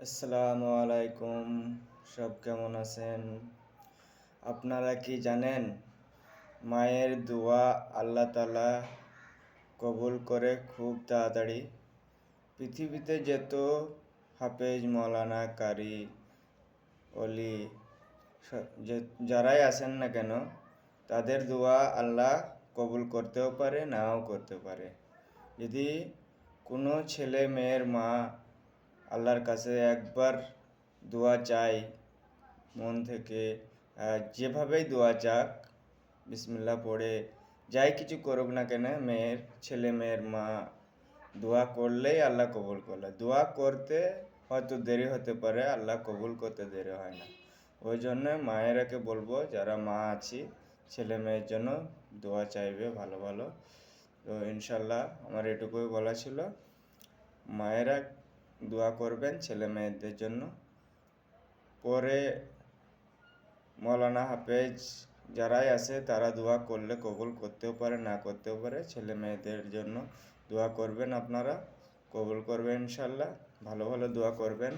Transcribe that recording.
আসসালামু আলাইকুম। সব কেমন আছেন? আপনারা কি জানেন মায়ের দোয়া আল্লাহ তাআলা কবুল করে খুব তাড়াতাড়ি? পৃথিবীতে যত হাফেজ, মৌলানা, কারি, অলি যারাই আছেন না কেন, তাদের দোয়া আল্লাহ কবুল করতেও পারে, নাও করতে পারে। যদি কোনো ছেলে মেয়ের মা আল্লাহর কাছে একবার দোয়া চাই মন থেকে, যেভাবেই দোয়া চাক, বিসমিল্লাহ পড়ে যাই কিছু করুক না কেন, ছেলে মেয়ের মা দোয়া করলেই আল্লাহ কবুল করলে। দোয়া করতে হয়তো দেরি হতে পারে, আল্লাহ কবুল করতে দেরি হয় না। ওই জন্য মায়েরাকে বলবো, যারা মা আছি, ছেলে মেয়ের জন্য দোয়া চাইবে ভালো ভালো। তো ইনশাল্লাহ আমার এটুকুই বলা ছিল। মায়েরা দোয়া করবেন ছেলে মেয়েদের জন্য। পরে মৌলানা, হাফেজ যারাই আছে তারা দোয়া করলে কবুল করতেও পারে, না করতেও পারে। ছেলে মেয়েদের জন্য দোয়া করবেন, আপনারা কবুল করবেন ইনশাল্লাহ। ভালো ভালো দোয়া করবেন।